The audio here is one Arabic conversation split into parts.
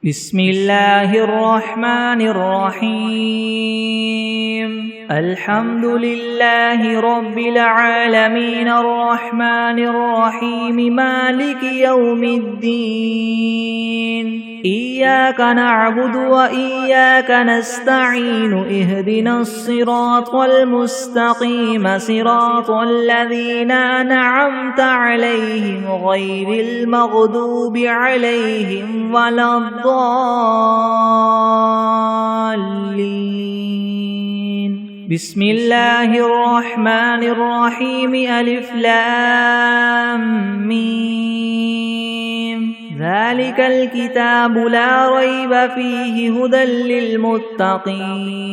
بسم الله الرحمن الرحيم الحمد لله رب العالمين الرحمن الرحيم مالك يوم الدين إياك نعبد وإياك نستعين اهدنا الصراط المستقيم صراط الذين أنعمت عليهم غير المغضوب عليهم ولا الضالين بسم الله الرحمن الرحيم ألف لام ميم ذلك الكتاب لا ريب فيه هدى للمتقين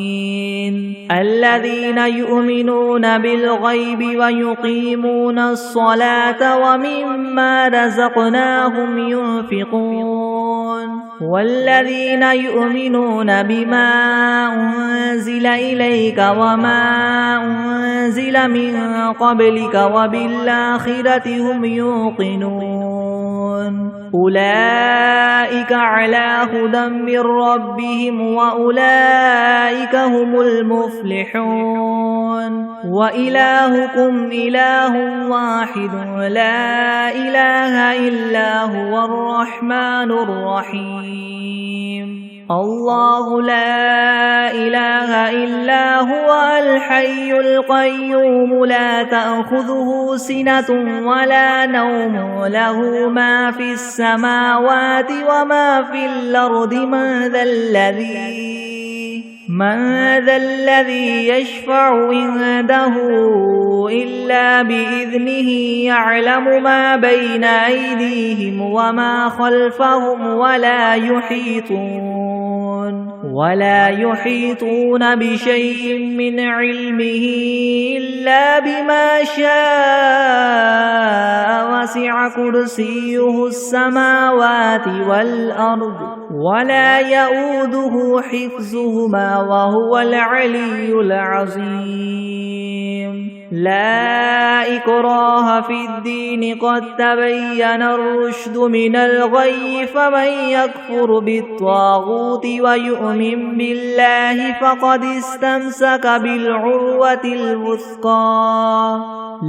الذين يؤمنون بالغيب ويقيمون الصلاة ومما رزقناهم ينفقون والذين يؤمنون بما أنزل إليك وما أنزل من قبلك وبالآخرة هم يوقنون أولئك على هدى من ربهم وأولئك هم المفلحون وإلهكم إله واحد لا إله إلا هو الرحمن الرحيم الله لا إله إلا هو الحي القيوم لا تأخذه سنة ولا نوم له ما في السماوات وما في الأرض من ذا الذي يشفع عنده إلا بإذنه يعلم ما بين أيديهم وما خلفهم ولا يحيطون بشيء من علمه إلا بما شاء وسع كرسيه السماوات والأرض ولا يؤوده حفظهما وهو العلي العظيم لا إكراه في الدين قد تبين الرشد من الغي فمن يكفر بالطاغوت ويؤمن بالله فقد استمسك بالعروة الوثقى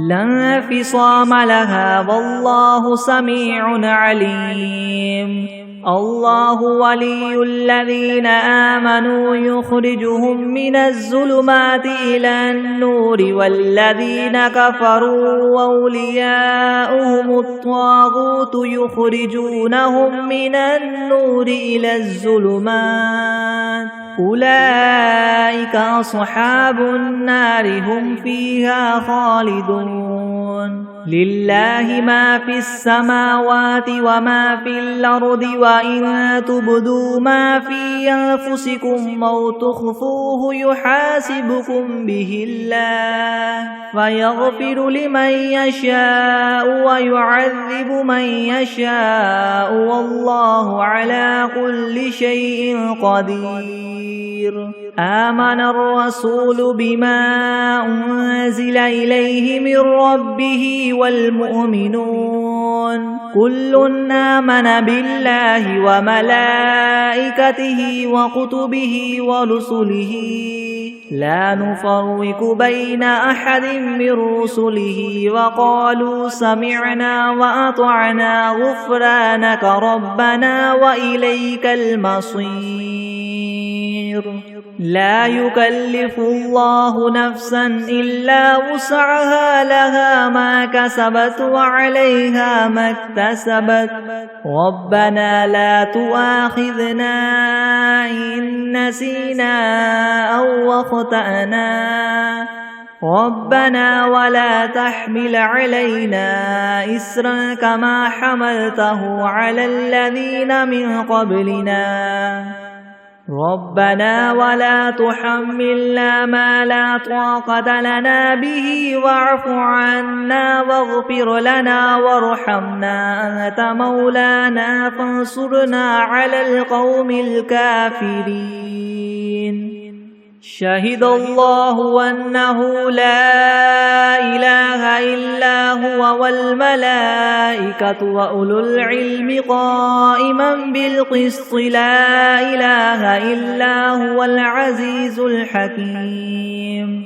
لا انفصام لها والله سميع عليم الله ولي الذين آمنوا يخرجهم من الظلمات إلى النور والذين كفروا أولياؤهم الطاغوت يخرجونهم من النور إلى الظلمات أولئك أصحاب النار هم فيها خالدون لله ما في السماوات وما في الأرض وإن تبدوا ما في أنفسكم أو تخفوه يحاسبكم به الله فيغفر لمن يشاء ويعذب من يشاء والله على كل شيء قدير آمن الرسول بما أنزل إليه من ربه والمؤمنون كل آمن بالله وملائكته وكتبه ورسله لا نفرق بين أحد من رسله وقالوا سمعنا وأطعنا غفرانك ربنا وإليك المصير لا يكلف الله نفسا إلا وسعها لها ما كسبت وعليها ما اكتسبت ربنا لا تؤاخذنا إن نسينا أو أخطأنا ربنا ولا تحمل علينا إسرا كما حملته على الذين من قبلنا ربنا ولا تحملنا ما لا طاقة لنا به واعف عنا واغفر لنا وارحمنا أنت مولانا فانصرنا على القوم الكافرين شهد الله أنه لا إله إلا هو والملائكة وأولو العلم قائما بالقسط لا إله إلا هو العزيز الحكيم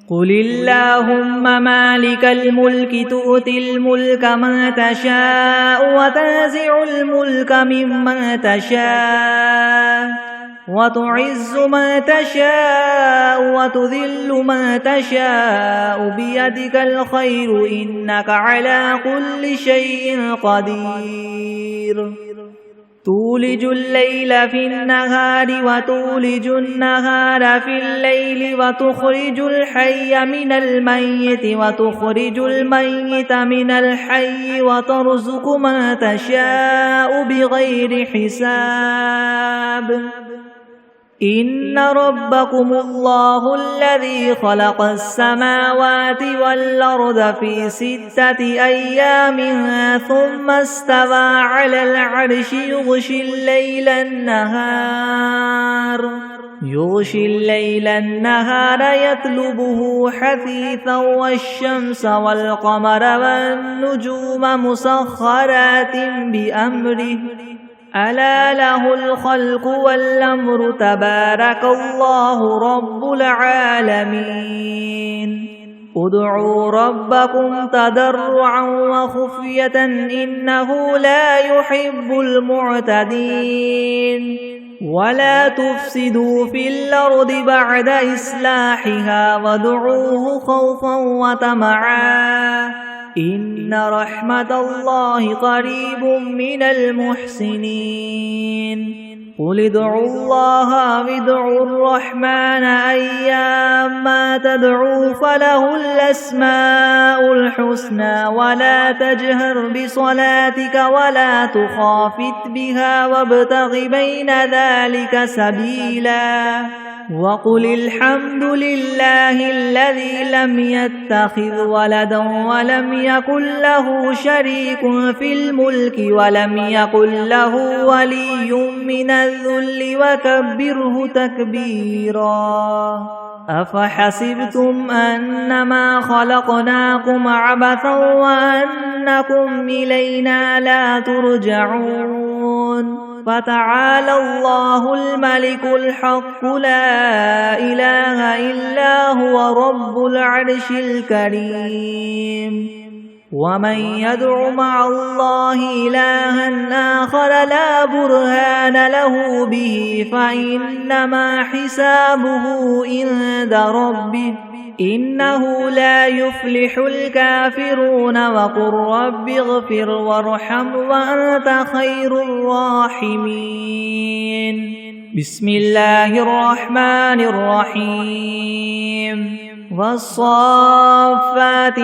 قل اللهم مالك الملك تؤتي الملك من تشاء وتنزع الملك ممن تشاء وتعز من تشاء وتذل من تشاء بيدك الخير إنك على كل شيء قدير تولج الليل في النهار وتولج النهار في الليل وتخرج الحي من الميت وتخرج الميت من الحي وترزق من تشاء بغير حساب إن ربكم الله الذي خلق السماوات والأرض في 6 أيام ثم استوى على العرش يغشي الليل النهار يطلبه حثيثا والشمس والقمر والنجوم مسخرات بأمره ألا له الخلق والأمر تبارك الله رب العالمين ادعوا ربكم تضرعا وخفية إنه لا يحب المعتدين ولا تفسدوا في الأرض بعد إصلاحها وادعوه خوفا وطمعا إن رحمة الله قريب من المحسنين قل ادعوا الله وادعوا الرحمن أيما تدعوا فله الأسماء الحسنى ولا تجهر بصلاتك ولا تخافت بها وابتغ بين ذلك سبيلا وقل الحمد لله الذي لم يتخذ ولدا ولم يكن له شريك في الملك ولم يكن له ولي من الذل وكبره تكبيرا أفحسبتم أنما خلقناكم عبثا وأنكم إلينا لا ترجعون فتعالى الله الملك الحق لا إله إلا هو رب العرش الكريم ومن يدع مع الله إلها آخر لا برهان له به فإنما حسابه عند ربه إنه لا يفلح الكافرون وقل رب اغفر وارحم وأنت خير الراحمين بسم الله الرحمن الرحيم والصافات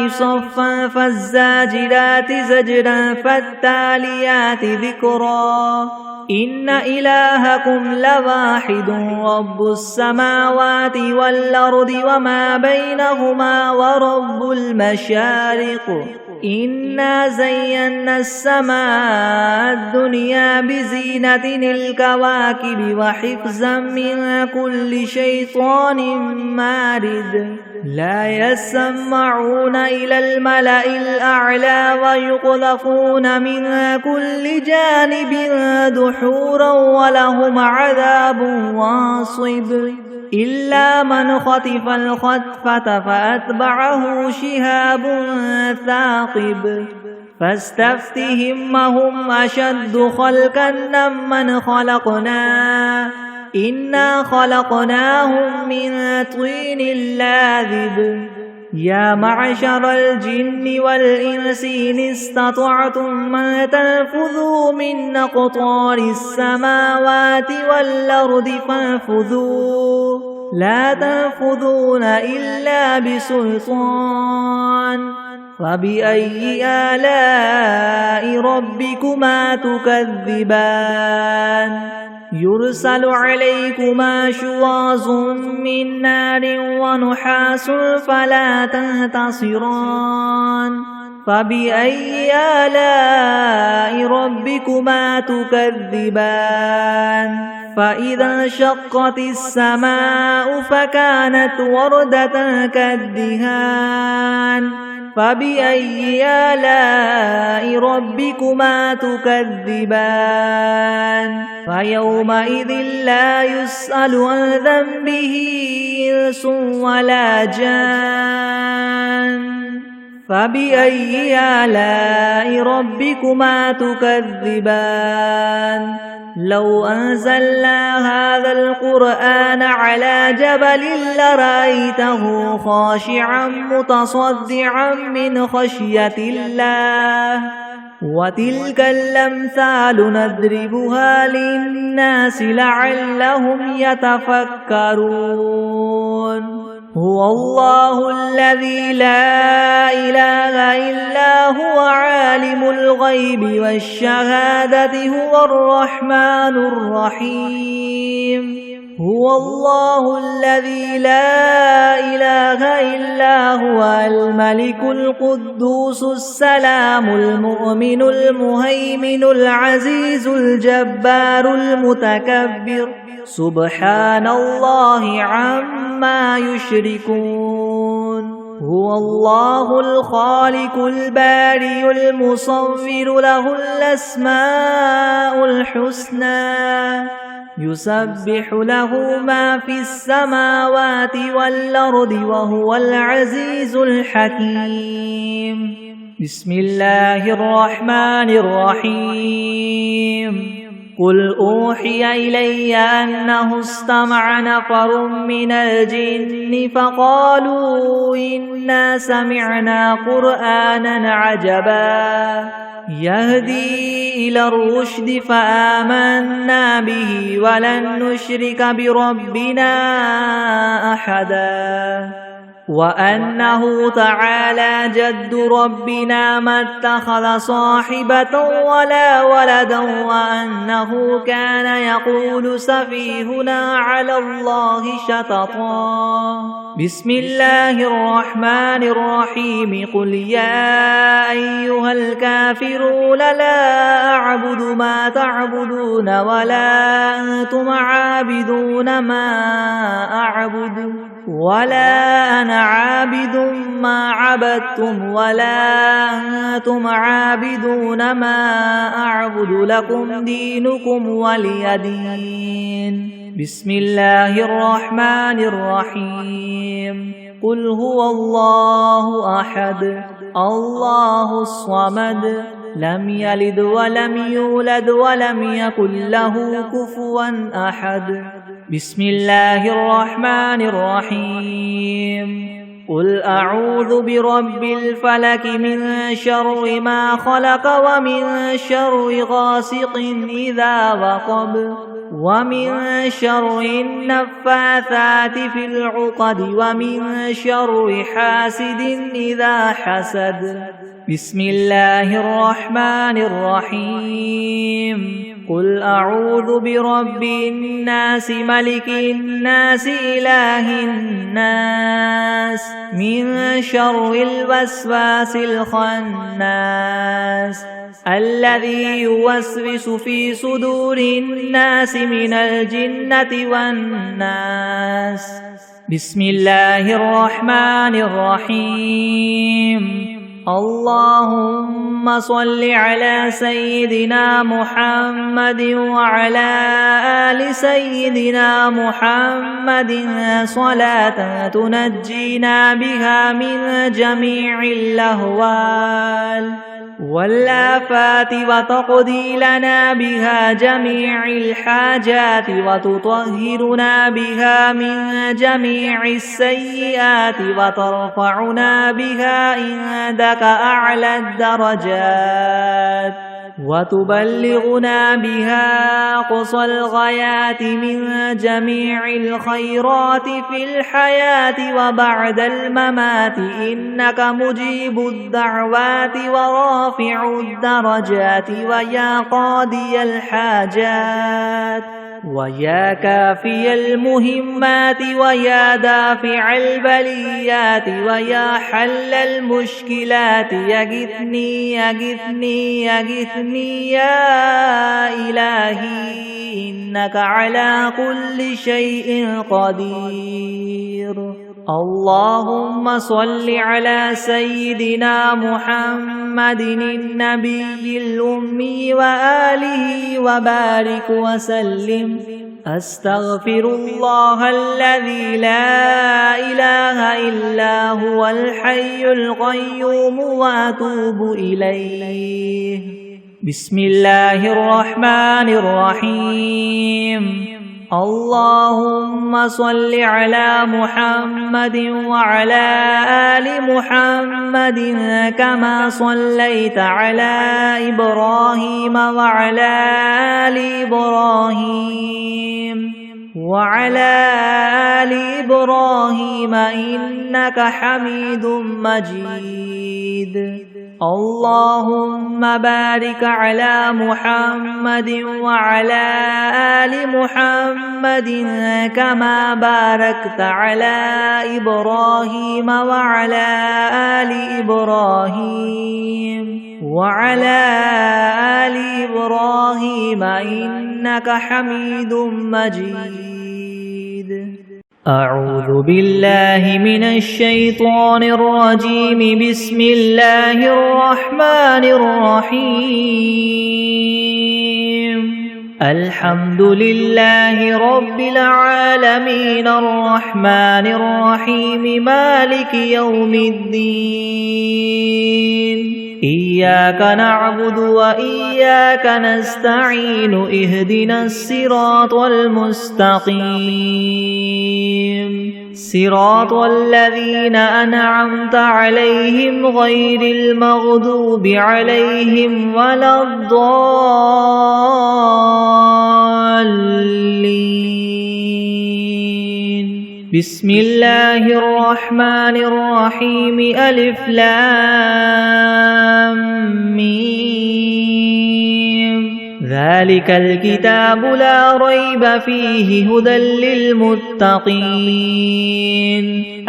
صفا فالزاجرات زجرا فالتاليات ذكرا إن إلهكم لواحد رب السماوات والأرض وما بينهما ورب المشارق إنا زينا السماء الدنيا بزينة الكواكب وحفظا من كل شيطان مارد لا يسمعون إلى الملأ الأعلى ويقذفون من كل جانب دحورا ولهم عذاب واصب إلا من خطف الخطفة فأتبعه شهاب ثاقب فاستفتهم هم أشد خلقا ممن خلقنا إنا خلقناهم من طين لاذب يا معشر الجن والإنس إن استطعتم أن تنفذوا من أقطار السماوات والأرض فانفذوا لا تنفذون إلا بسلطان فبأي آلاء ربكما تكذبان يرسل عليكما شواظ من نار ونحاس فلا تنتصران فبأي آلاء ربكما تكذبان فإذا انشقت السماء فكانت وردة كالدهان فبأي آلاء ربكما تكذبان فيومئذ لا يسأل عن ذنبه إنس ولا جان فبأي آلاء ربكما تكذبان لو أنزلنا هذا القرآن على جبل لرأيته خاشعا متصدعا من خشية الله وتلك الأمثال نضربها للناس لعلهم يتفكرون هو الله الذي لا إله إلا هو عالم الغيب والشهادة هو الرحمن الرحيم هو الله الذي لا إله إلا هو الملك القدوس السلام المؤمن المهيمن العزيز الجبار المتكبر سبحان الله عما يشركون هو الله الخالق البارئ المصور له الأسماء الحسنى يسبح له ما في السماوات والأرض وهو العزيز الحكيم بسم الله الرحمن الرحيم قل أوحي إلي أنه استمع نفر من الجن فقالوا إنا سمعنا قرآنا عجبا يهدي إلى الرشد فآمنا به ولن نشرك بربنا أحدا وأنه تعالى جد ربنا ما اتخذ صاحبة ولا ولدا وأنه كان يقول سفيهنا على الله شططا بسم الله الرحمن الرحيم قل يا أيها الكافرون لا أعبد ما تعبدون ولا أنتم عابدون ما أعبد ولا أنا عابد ما عبدتم ولا أنتم عابدون ما أعبد لكم دينكم ولي دين بسم الله الرحمن الرحيم قل هو الله أحد الله الصمد لم يلد ولم يولد ولم يكن له كفوا أحد بسم الله الرحمن الرحيم قل أعوذ برب الفلك من شر ما خلق ومن شر غاسق إذا وقب ومن شر النفاثات في العقد ومن شر حاسد إذا حسد بسم الله الرحمن الرحيم قل أعوذ برب الناس ملك الناس إله الناس من شر الوسواس الخناس الذي يوسوس في صدور الناس من الجنة والناس بسم الله الرحمن الرحيم اللهم صل على سيدنا محمد وعلى آل سيدنا محمد صلاة تنجينا بها من جميع الأهوال والآفات وتقضي لنا بها جميع الحاجات وتطهرنا بها من جميع السيئات وترفعنا بها عندك أعلى الدرجات وتبلغنا بها أقصى الغايات من جميع الخيرات في الحياة وبعد الممات إنك مجيب الدعوات ورافع الدرجات ويا قاضي الحاجات ويا كافي المهمات ويا دافع البليات ويا حل المشكلات يغثني يغثني يغثني يا إلهي إنك على كل شيء قدير. اللهم صل على سيدنا محمد النبي الأمي وآله وبارك وسلم. أستغفر الله الذي لا إله إلا هو الحي القيوم وأتوب إليه. بسم الله الرحمن الرحيم. اللهم صل على محمد وعلى آل محمد كما صليت على إبراهيم وعلى آل إبراهيم إنك حميد مجيد. اللهم بارك على محمد وعلى آل محمد كما باركت على إبراهيم وعلى آل إبراهيم إنك حميد مجيد. أعوذ بالله من الشيطان الرجيم. بسم الله الرحمن الرحيم. الحمد لله رب العالمين الرحمن الرحيم مالك يوم الدين. إياك نعبد وإياك نستعين. اهدنا الصراط المستقيم صراط الذين أنعمت عليهم غير المغضوب عليهم ولا الضالين. بسم الله الرحمن الرحيم. ألف لام ميم. ذلك الكتاب لا ريب فيه هدى للمتقين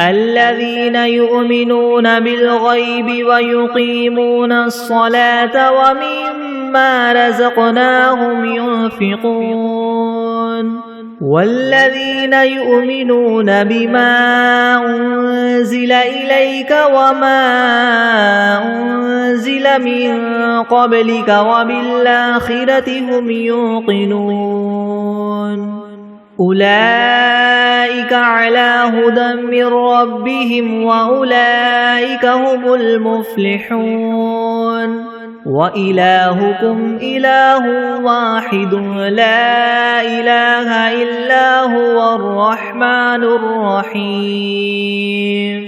الذين يؤمنون بالغيب ويقيمون الصلاة ومما رزقناهم ينفقون والذين يؤمنون بما أنزل إليك وما أنزل من قبلك وبالآخرة هم يوقنون أولئك على هدى من ربهم وأولئك هم المفلحون. وإلهكم إله واحد لا إله إلا هو الرحمن الرحيم.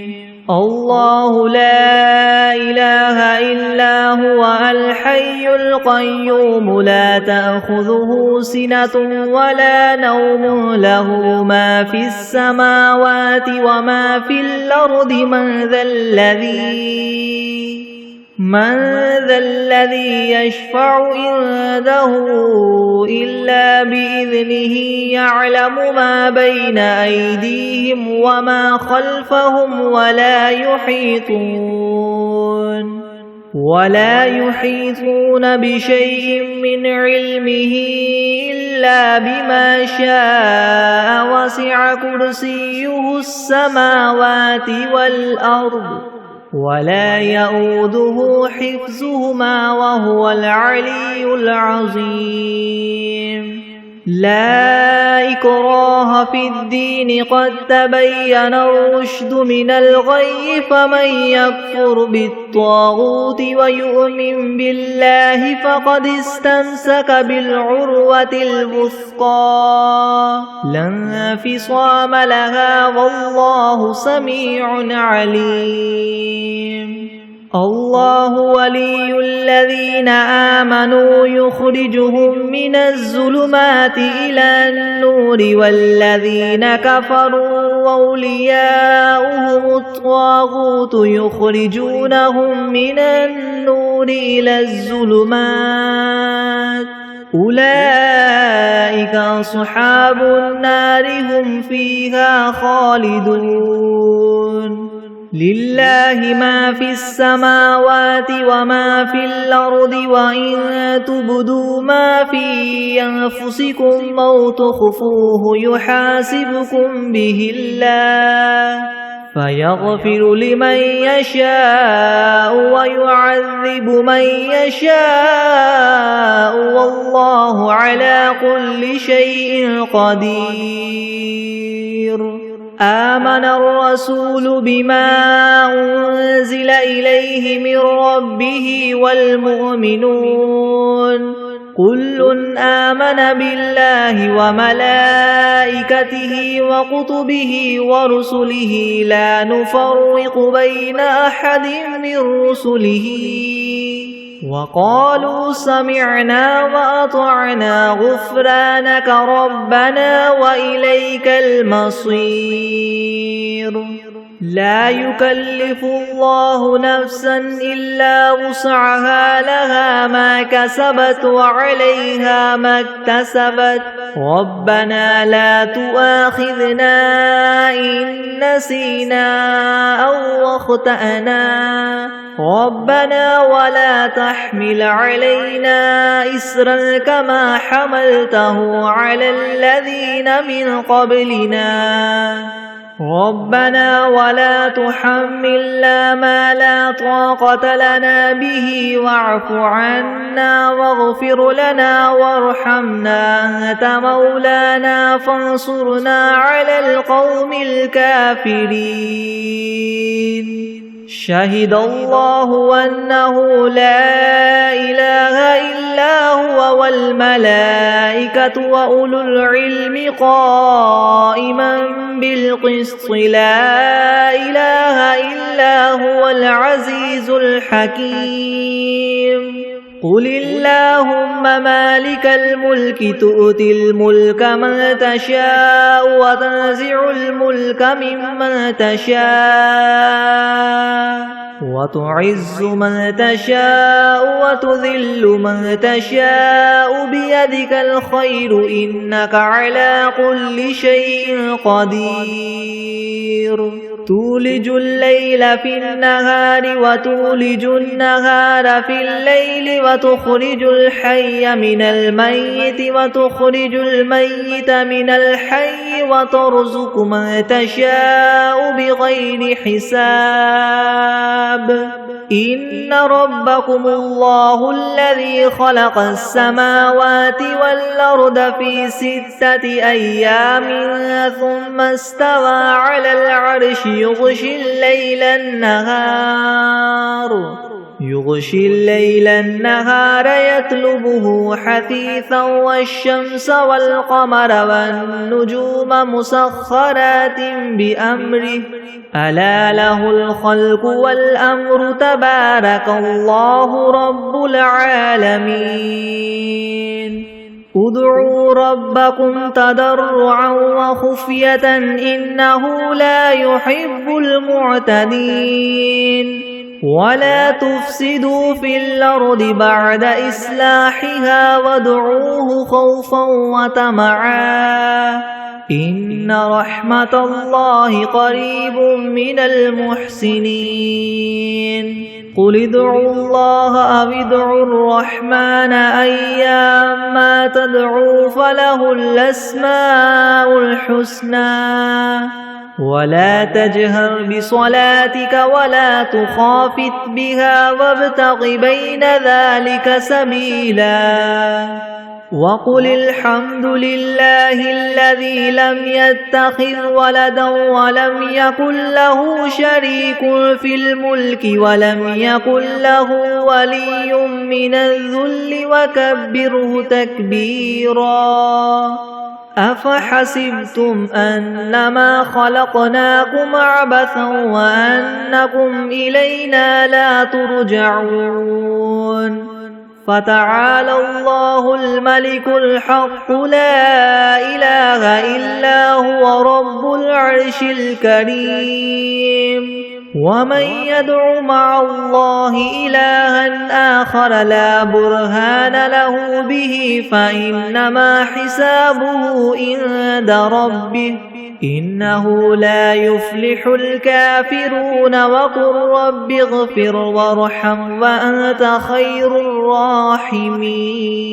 الله لا إله إلا هو الحي القيوم لا تأخذه سنة ولا نوم له ما في السماوات وما في الأرض. من ذا الذي يشفع عنده إلا بإذنه. يعلم ما بين أيديهم وما خلفهم ولا يحيطون بشيء من علمه إلا بما شاء. وسع كرسيه السماوات والأرض ولا يؤوده حفظهما وهو العلي العظيم. لا إكراه في الدين قد تبين الرشد من الغي. فمن يكفر بالطاغوت ويؤمن بالله فقد استمسك بالعروة الوثقى لا انفصام لها والله سميع عليم. الله ولي الذين آمنوا يخرجهم من الظلمات إلى النور والذين كفروا أولياؤهم الطاغوت يخرجونهم من النور إلى الظلمات. أولئك أصحاب النار هم فيها خالدون. لله ما في السماوات وما في الأرض وإن تبدوا ما في أنفسكم أو تخفوه يحاسبكم به الله فيغفر لمن يشاء ويعذب من يشاء والله على كل شيء قدير. آمن الرسول بما أنزل إليه من ربه والمؤمنون كل آمن بالله وملائكته وكتبه ورسله لا نفرق بين أحد من رسله وقالوا سمعنا وأطعنا غفرانك ربنا وإليك المصير. لا يكلف الله نفسا إلا وسعها لها ما كسبت وعليها ما اكتسبت ربنا لا تؤاخذنا إن نسينا أو أخطأنا ربنا ولا تحمل علينا إسرا كما حملته على الذين من قبلنا ربنا ولا تحملنا ما لا طاقة لنا به واعف عنا واغفر لنا وارحمنا أنت مولانا فانصرنا على القوم الكافرين. شهد الله أنه لا إله إلا هو والملائكة وأولو العلم قائما بالقسط لا إله إلا هو العزيز الحكيم. قل اللهم مالك الملك تؤتي الملك من تشاء وتنزع الملك ممن تشاء وتعز من تشاء وتذل من تشاء بيدك الخير إنك على كل شيء قدير. تولج الليل في النهار وتولج النهار في الليل وتخرج الحي من الميت وتخرج الميت من الحي وترزق من تشاء بغير حساب. إن ربكم الله الذي خلق السماوات والأرض في 6 أيام ثم استوى على العرش يغشي الليل النهار يطلبه حثيثا والشمس والقمر والنجوم مسخرات بأمره ألا له الخلق والأمر تبارك الله رب العالمين. ادعوا ربكم تضرعا وخفية إنه لا يحب المعتدين. ولا تفسدوا في الأرض بعد إصلاحها وادعوه خوفا وطمعا إن رحمة الله قريب من المحسنين. قل ادعوا الله أو ادعوا الرحمن أيما تدعوا فله الأسماء الحسنى ولا تجهر بصلاتك ولا تخافت بها وابتغ بين ذلك سبيلا. وقل الحمد لله الذي لم يتخذ ولدا ولم يكن له شريك في الملك ولم يكن له ولي من الذل وكبره تكبيرا. أفحسبتم أنما خلقناكم عبثا وأنكم إلينا لا ترجعون. فتعالى الله الملك الحق لا إله إلا هو رب العرش الكريم. ومن يدع مع الله إلها آخر لا برهان له به فإنما حسابه عند ربه إنه لا يفلح الكافرون وقل رب اغفر وارحم وأنت خير الراحمين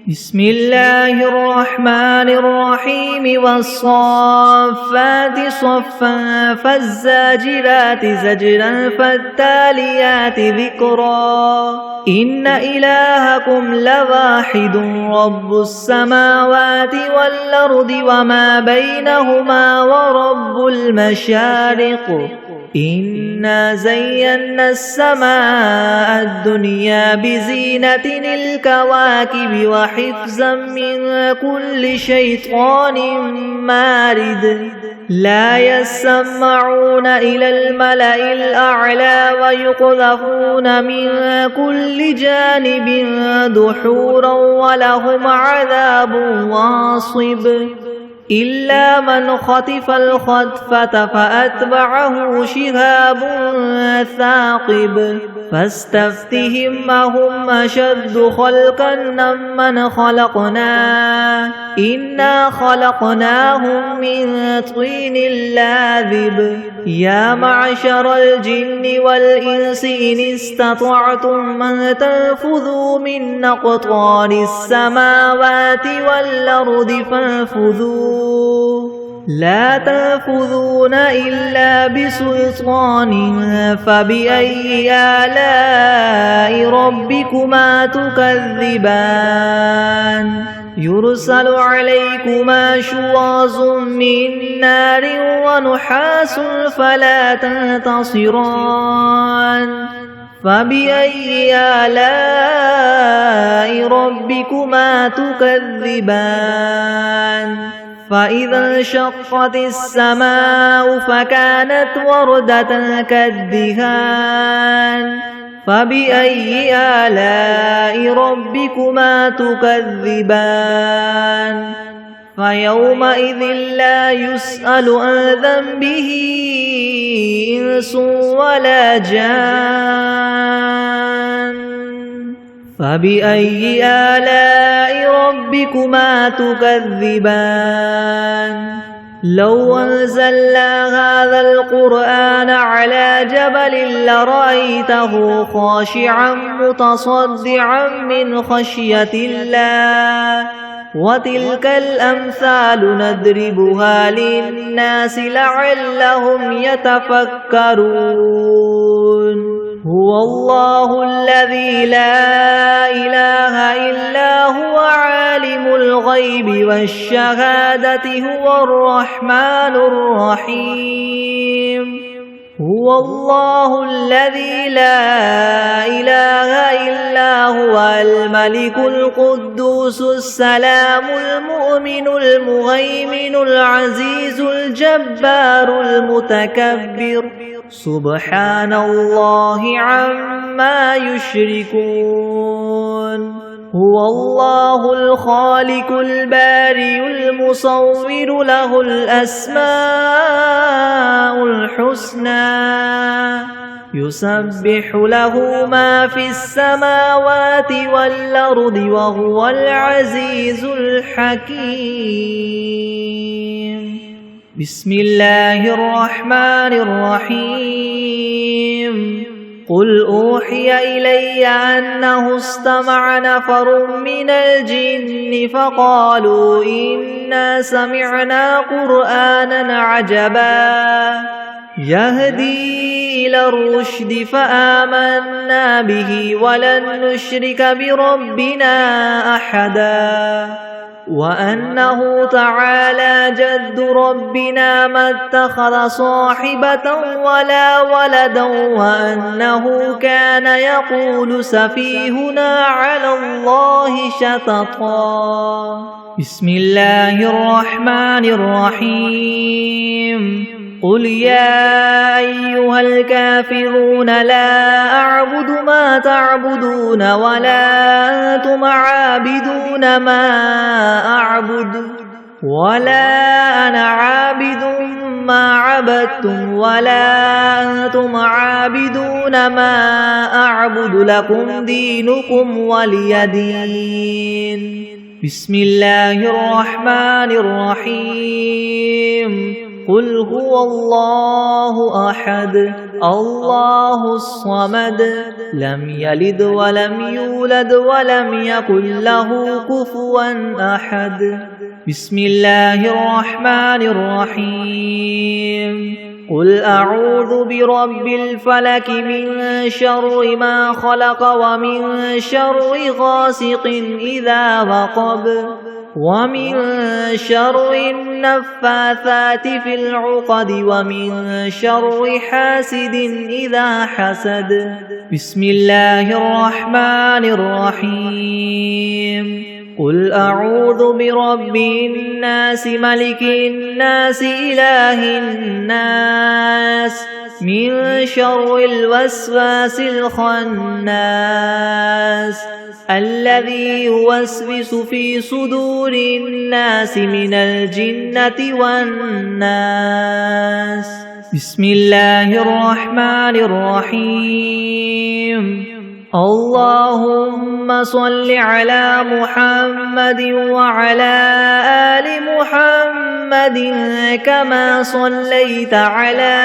بسم الله الرحمن الرحيم والصافات صفا فالزاجرات زجرا فالتاليات ذكرا إن إلهكم لواحد رب السماوات والأرض وما بينهما ورب المشارق إنا زينا السماء الدنيا بزينة الكواكب وحفظا من كل شيطان مارد لا يسمعون إلى الملأ الأعلى ويقذفون من كل جانب دحورا ولهم عذاب واصب إلا من خطف الخطفة فأتبعه شهاب ثاقب فاستفتهم أهم أشد خلقا ممن خلقنا إنا خلقناهم من طين لاذب يا معشر الجن والإنس إن استطعتم أن تنفذوا من أقطار السماوات والأرض فانفذوا لا تنفذون إلا بسلطان فبأي آلاء ربكما تكذبان يرسل عليكما شواظ من نار ونحاس فلا تنتصران فبأي آلاء ربكما تكذبان فإذا انشقت السماء فكانت وردة كالدهان فبأي آلاء ربكما تكذبان فيومئذ لا يسأل عن ذنبه إنس ولا جان فبأي آلاء ربكما تكذبان لو أنزلنا هذا القرآن على جبل لرأيته خاشعا متصدعا من خشية الله وتلك الأمثال نضربها للناس لعلهم يتفكرون هو الله الذي لا إله إلا هو عالم الغيب والشهادة هو الرحمن الرحيم هو الله الذي لا إله إلا هو الملك القدوس السلام المؤمن المهيمن العزيز الجبار المتكبر سبحان الله عما يشركون هو الله الخالق البارئ المصور له الأسماء الحسنى يسبح له ما في السماوات والأرض وهو العزيز الحكيم بسم الله الرحمن الرحيم قل أوحي إلي أنه استمع نفر من الجن فقالوا إنا سمعنا قرآنا عجبا يهدي إلى الرشد فآمنا به ولن نشرك بربنا أحدا وأنه تعالى جد ربنا ما اتخذ صاحبة ولا ولدا وأنه كان يقول سفيهنا على الله شططا بسم الله الرحمن الرحيم قل يا أيها الكافرون لا أعبد ما تعبدون ولا أنتم عابدون ما أعبد ولا أنا عابد ما عبدتم ولا أنتم عابدون ما أعبد لكم دينكم ولي دين بسم الله الرحمن الرحيم قل هو الله أحد الله الصمد لم يلد ولم يولد ولم يكن له كفوا أحد بسم الله الرحمن الرحيم قل أعوذ برب الفلك من شر ما خلق ومن شر غاسق إذا وقب ومن شر النفاثات في العقد ومن شر حاسد إذا حسد بسم الله الرحمن الرحيم قل أعوذ برب الناس ملك الناس إله الناس من شر الوسواس الخناس الذي يوسوس في صدور الناس من الجنة والناس بسم الله الرحمن الرحيم اللهم صل على محمد وعلى آل محمد كما صليت على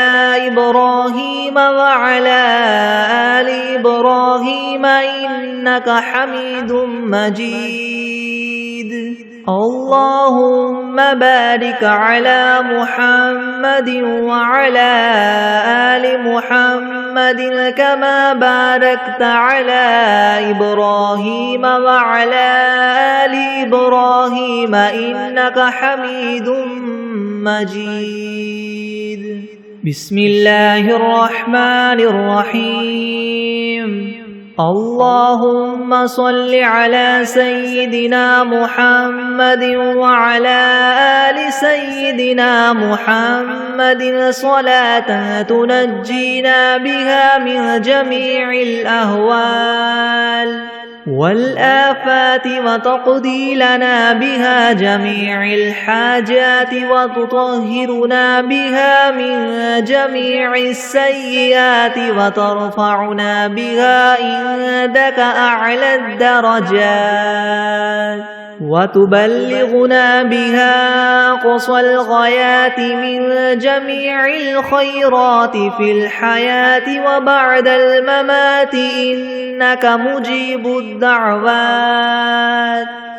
إبراهيم وعلى آل إبراهيم إنك حميد مجيد اللهم بارك على محمد وعلى آل محمد كما باركت على إبراهيم وعلى آل إبراهيم إنك حميد مجيد بسم الله الرحمن الرحيم اللهم صل على سيدنا محمد وعلى آل سيدنا محمد صلاة تنجينا بها من جميع الأهوال والآفات وتقضي لنا بها جميع الحاجات وتطهرنا بها من جميع السيئات وترفعنا بها عندك أعلى الدرجات وتبلغنا بها أقصى الغايات من جميع الخيرات في الحياة وبعد الممات إنك مجيب الدعوات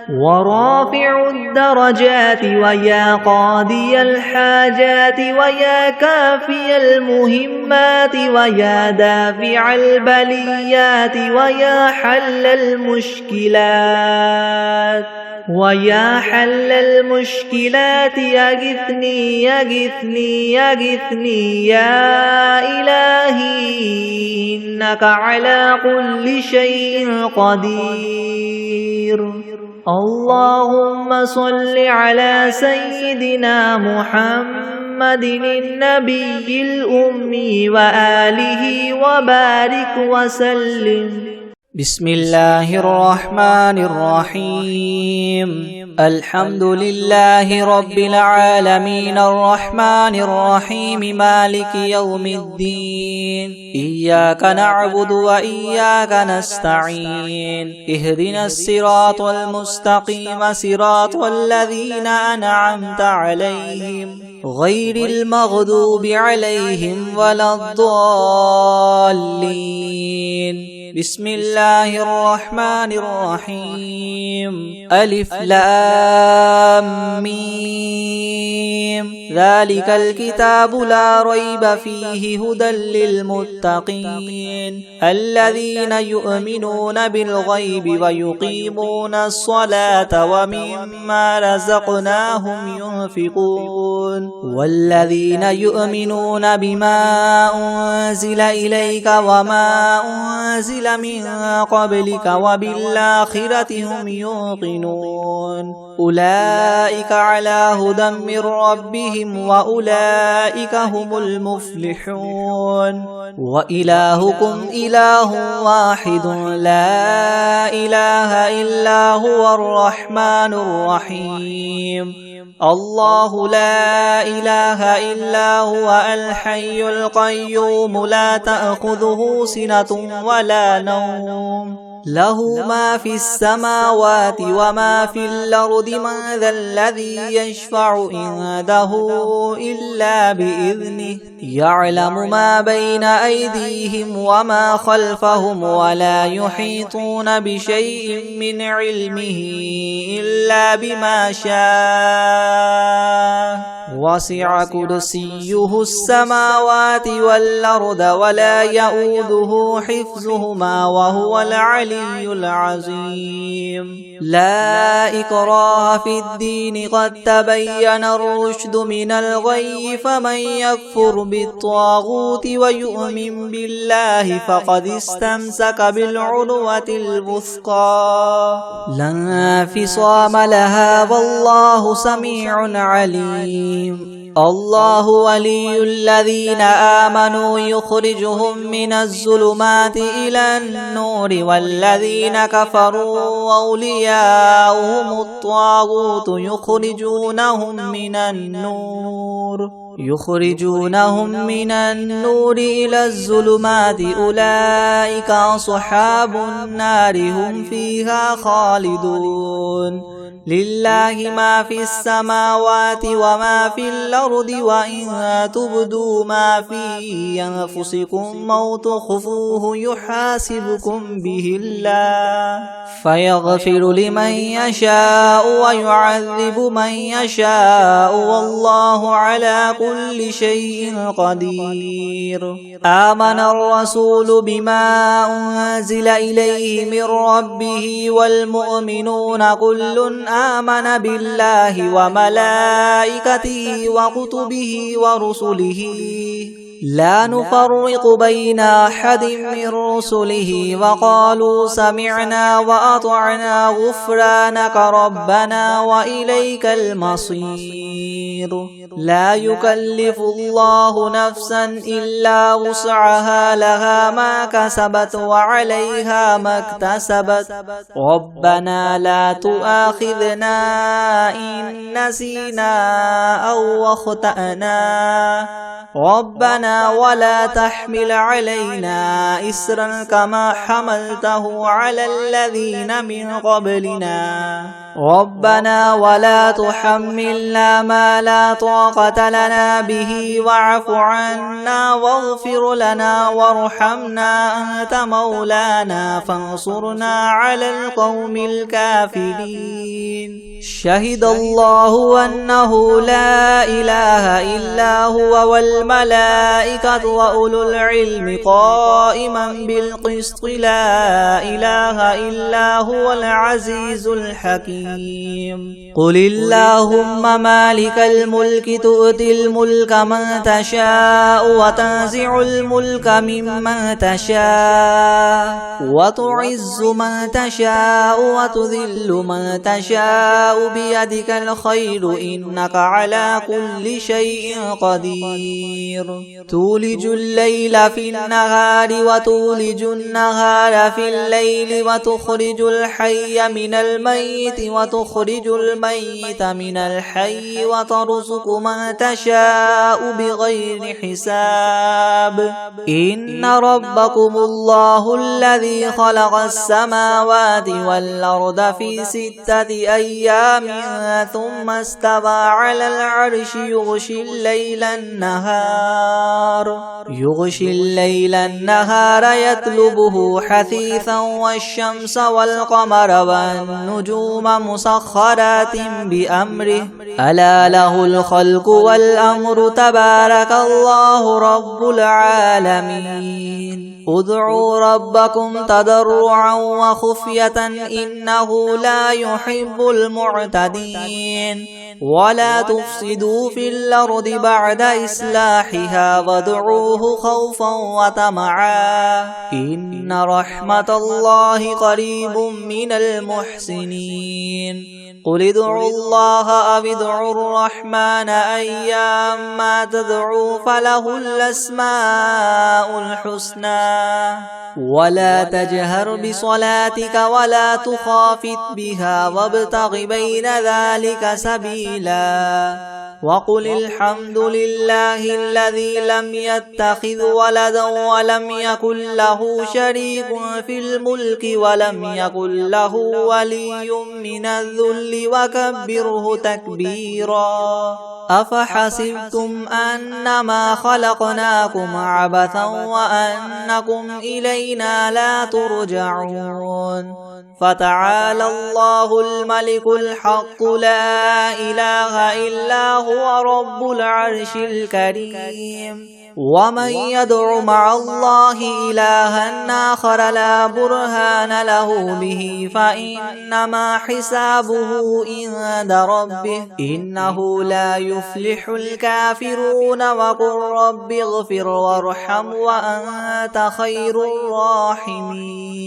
ورافع الدرجات ويا قاضي الحاجات ويا كافي المهمات ويا دافع البليات ويا حل المشكلات ويا حل المشكلات يغثني يغثني يغثني يا إلهي إنك على كل شيء قدير اللهم صل على سيدنا محمد النبي الأمي وآله وبارك وسلم بسم الله الرحمن الرحيم الحمد لله رب العالمين الرحمن الرحيم مالك يوم الدين إياك نعبد وإياك نستعين اهدنا الصراط المستقيم صراط الذين أنعمت عليهم غير المغضوب عليهم ولا الضالين بسم الله الرحمن الرحيم ألف لام ميم ذلك الكتاب لا ريب فيه هدى للمتقين الذين يؤمنون بالغيب ويقيمون الصلاة ومما رزقناهم ينفقون والذين يؤمنون بما أنزل إليك وما أنزل من قبلك وبالآخرة هم يوقنون أولئك على هدى من ربهم وأولئك هم المفلحون وإلهكم إله واحد لا إله إلا هو الرحمن الرحيم الله لا إله إلا هو الحي القيوم لا تأخذه سنة ولا نوم له ما في السماوات وما في الأرض من ذا الذي يشفع عنده إلا بإذنه يعلم ما بين أيديهم وما خلفهم ولا يحيطون بشيء من علمه إلا بما شاء وسع كرسيه السماوات والأرض ولا يؤوده حفظهما وهو العلي العظيم لا إكراه في الدين قد تبين الرشد من الغي فمن يكفر بالطاغوت ويؤمن بالله فقد استمسك بالعروة الوثقى لا انفصام لها والله سميع عليم الله ولي الذين آمنوا يخرجهم من الظلمات إلى النور والذين كفروا أولياؤهم الطاغوت يخرجونهم من النور إلى الظلمات أولئك أصحاب النار هم فيها خالدون لله ما في السماوات وما في الأرض وإن تبدوا ما في أنفسكم أو تخفوه يحاسبكم به الله فيغفر لمن يشاء ويعذب من يشاء والله على كل شيء قدير آمن الرسول بما أنزل إليه من ربه والمؤمنون كل آمن بالله وملائكته وكتبه ورسله لا نفرق بين أحد من رسله وقالوا سمعنا وأطعنا غفرانك ربنا وإليك المصير لا يكلف الله نفسا إلا وسعها لها ما كسبت وعليها ما اكتسبت ربنا لا تؤاخذنا إن نسينا أو أخطأنا ربنا ولا تحمل علينا إسرا كما حملته على الذين من قبلنا ربنا ولا تحملنا ما لا طاقة لنا به واعف عنا واغفر لنا وارحمنا أنت مولانا فانصرنا على القوم الكافرين شهد الله أنه لا إله إلا هو والملائكة وأولو العلم قائما بالقسط لا إله إلا هو العزيز الحكيم قل اللهم مالك الملك تؤتي الملك من تشاء وتنزع الملك ممن تشاء وتعز من تشاء وتذل من تشاء بيدك الخير إنك على كل شيء قدير تولج الليل في النهار وتولج النهار في الليل وتخرج الحي من الميت وتخرج الميت من الحي وترزق من تشاء بغير حساب إن ربكم الله الذي خلق السماوات والأرض في 6 أيام ثم استوى على العرش يغشي الليل النهار يطلبه حثيثا والشمس والقمر والنجوم مسخرات بأمره ألا له الخلق والأمر تبارك الله رب العالمين ادعوا ربكم تضرعا وخفية إنه لا يحب المعتدين ولا تفسدوا في الأرض بعد إصلاحها وادعوه خوفا وطمعا إن رحمة الله قريب من المحسنين قل ادعوا الله أو ادعوا الرحمن أيما تدعوا فله الأسماء الحسنى ولا تجهر بصلاتك ولا تخافت بها وابتغ بين ذلك سبيلا وقل الحمد لله الذي لم يتخذ ولدا ولم يكن له شريك في الملك ولم يكن له ولي من الذل وكبره تكبيرا أفحسبتم أنما خلقناكم عبثا وأنكم إلينا لا ترجعون فتعالى الله الملك الحق لا إله إلا هو رب العرش الكريم ومن يدع مع الله إلها آخر لا برهان له به فإنما حسابه عند ربه إنه لا يفلح الكافرون وقل رب اغفر وارحم وأنت خير الراحمين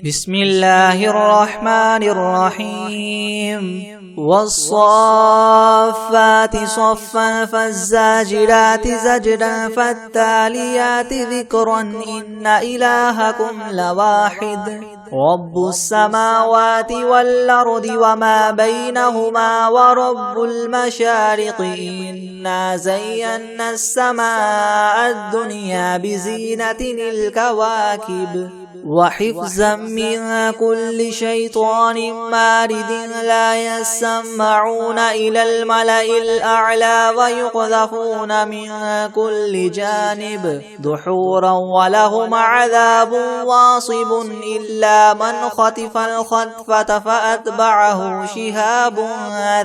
بسم الله الرحمن الرحيم والصافات صفا فالزاجرات زجرا فالتاليات ذكرا إن إلهكم لواحد رب السماوات والأرض وما بينهما ورب المشارق إنا زينا السماء الدنيا بزينة الكواكب وحفظا من كل شيطان مارد لا يسمعون إلى الملأ الأعلى ويقذفون من كل جانب دحورا ولهم عذاب واصب إلا من خطف الخطفة فأتبعه شهاب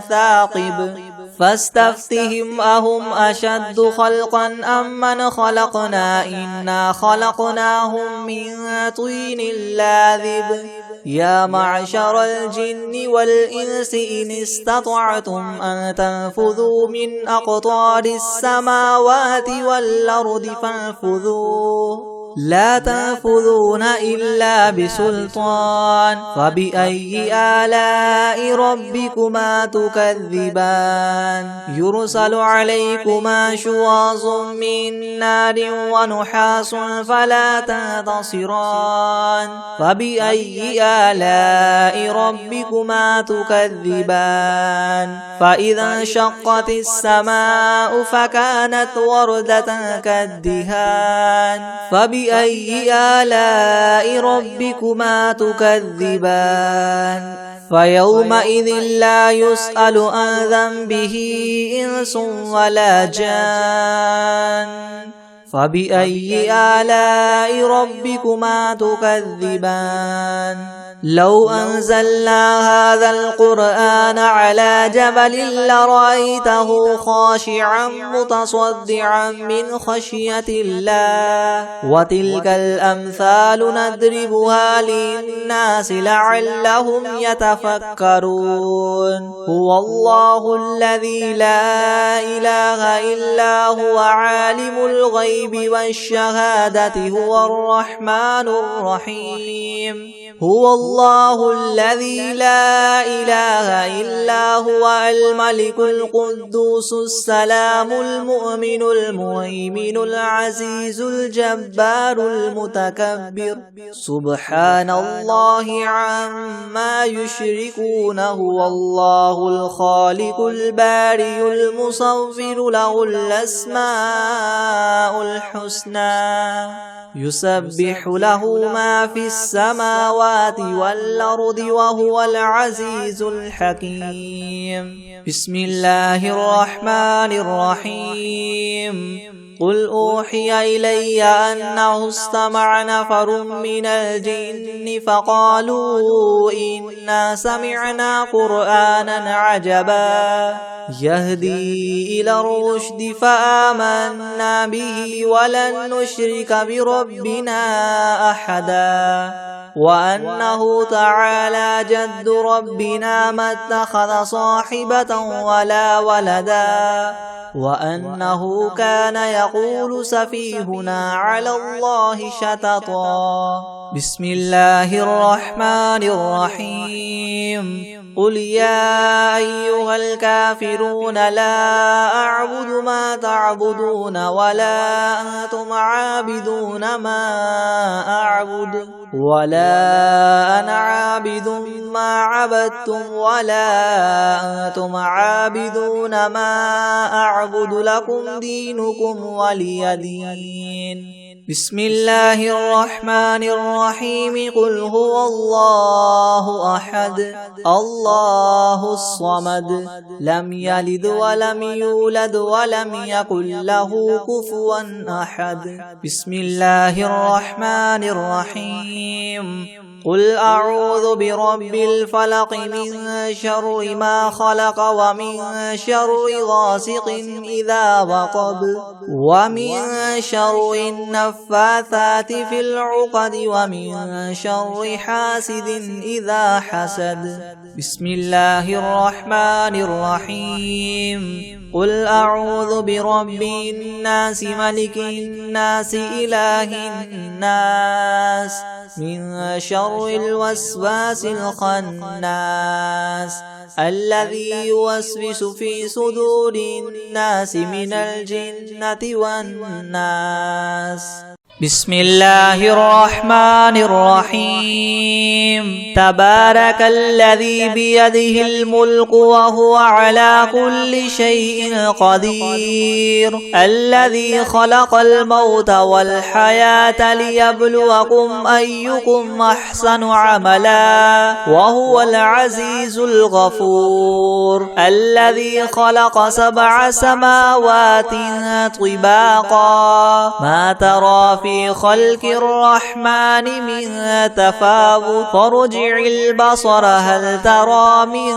ثاقب فاستفتهم أهم أشد خلقا أم من خلقنا إنا خلقناهم من طين لاذب يا معشر الجن والإنس إن استطعتم أن تنفذوا من أقطار السماوات والأرض فانفذوا لا تنفذون إلا بسلطان فبأي آلاء ربكما تكذبان يرسل عليكما شواظ من نار ونحاس فلا تنتصران فبأي آلاء ربكما تكذبان فإذا انشقت السماء فكانت وردة كالدهان فبأي آلاء ربكما تكذبان فيومئذ لا يسأل عن ذنبه إنس ولا جان فبأي آلاء ربكما تكذبان لو أنزلنا هذا القرآن على جبل لرأيته خاشعا متصدعا من خشية الله وتلك الأمثال نضربها للناس لعلهم يتفكرون هو الله الذي لا إله إلا هو عالم الغيب والشهادة هو الرحمن الرحيم هو الله الذي لا إله إلا هو الملك القدوس السلام المؤمن المهيمن العزيز الجبار المتكبر سبحان الله عما يشركون هو الله الخالق البارئ المصور له الأسماء الحسنى يسبح له ما في السماوات والأرض وهو العزيز الحكيم بسم الله الرحمن الرحيم قل أوحي إلي أنه استمع نفر من الجن فقالوا إنا سمعنا قرآنا عجبا يهدي إلى الرشد فآمنا به ولن نشرك بربنا أحدا وأنه تعالى جد ربنا ما اتخذ صاحبة ولا ولدا وأنه كان يقول سفيهنا على الله شططا بسم الله الرحمن الرحيم قل يا أيها الكافرون لا أعبد ما تعبدون ولا أنتم عابدون ما أعبد ولا أنا عابد ما عبدتم ولا أنتم عابدون ما أعبد لكم دينكم ولي دين بسم الله الرحمن الرحيم قل هو الله أحد الله الصمد لم يلد ولم يولد ولم يكن له كفوا أحد بسم الله الرحمن الرحيم قل أعوذ برب الفلق من شر ما خلق ومن شر غاسق إذا وقب ومن شر النفاثات في العقد ومن شر حاسد إذا حسد بسم الله الرحمن الرحيم قل أعوذ برب الناس ملك الناس إله الناس من شر الوسواس الخناس الذي يوسوس في صدور الناس من الجنة والناس بسم الله الرحمن الرحيم تبارك الذي بيده الملك وهو على كل شيء قدير الذي خلق الموت والحياة ليبلوكم أيكم أحسن عملا وهو العزيز الغفور الذي خلق 7 سماوات طباقا ما ترى في خلق الرحمن من تفاوت فارجع البصر هل ترى من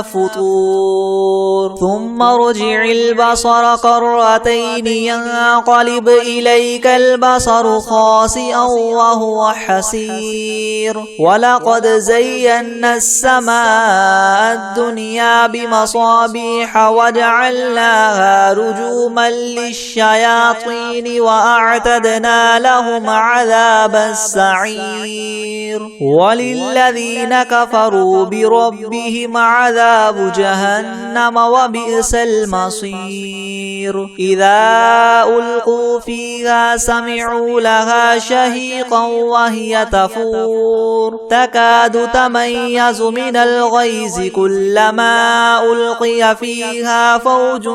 فطور ثم ارجع البصر كرتين ينقلب إليك البصر خاسئا وهو حسير ولقد زينا السماء الدنيا بمصابيح وجعلناها رجوما للشياطين وأعتدنا لهم عذاب السعير وللذين كفروا بربهم عذاب جهنم وبئس المصير إذا ألقوا فيها سمعوا لها شهيقا وهي تفور تكاد تميز من الغيظ كلما ألقي فيها فوج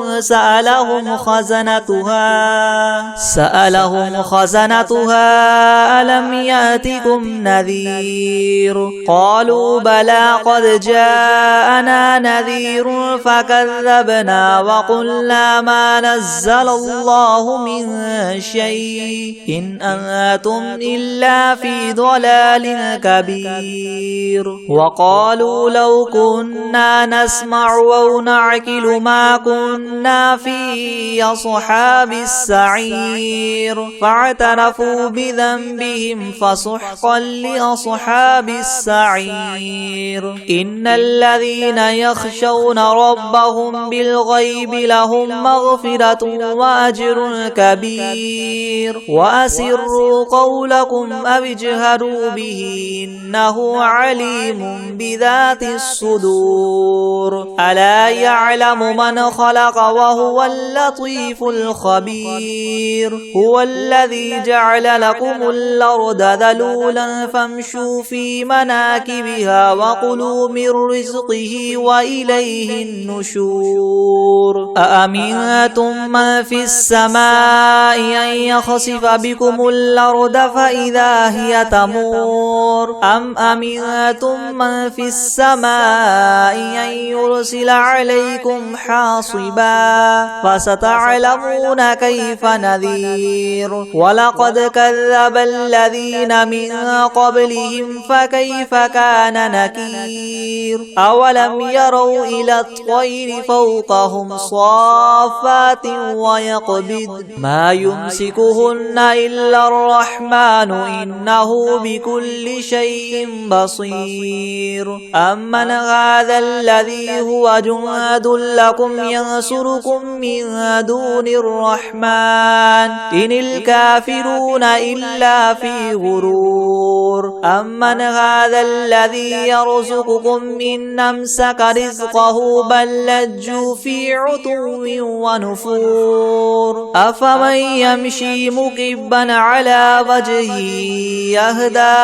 سألهم خزنتها ألم يأتكم نذير قالوا بلى قد جاءنا نذير فكذبنا وقلنا ما نزل الله من شيء إن أنتم إلا في ضلال كبير وقالوا لو كنا نسمع أو نعقل ما كنا في أصحاب السعير فاعترفوا بذنبهم فسحقا لأصحاب السعير إن الذين يخشون ربهم بالغيب لهم مغفرة وأجر كبير وأسروا قولكم أو اجهروا به إنه عليم بذات الصدور ألا يعلم من خلق وهو اللطيف الخبير هو الذي جعل لكم الأرض ذلولا فامشوا في مناكبها وكلوا من رزقه وإليه النشور أأمنتم من في السماء أن يخسف بكم الأرض فإذا هي تمور أم أمنتم من في السماء أن يرسل عليكم حاصبا فستعلمون كيف نذير ولقد كذب الذين من قبلهم فكيف كان نكير أولم يروا إلى الطير فوقهم صافات ويقبض ما يمسكهن إلا الرحمن إنه بكل شيء بصير أمن هذا الذي هو جند لكم ينصركم من دون الرحمن إن الكافرون إلا في غرور أمن هذا الذي يرزقكم إن أمسك رزقه بل لجوا في عتو ونفور أفمن يمشي مكبا على وجهه يهدى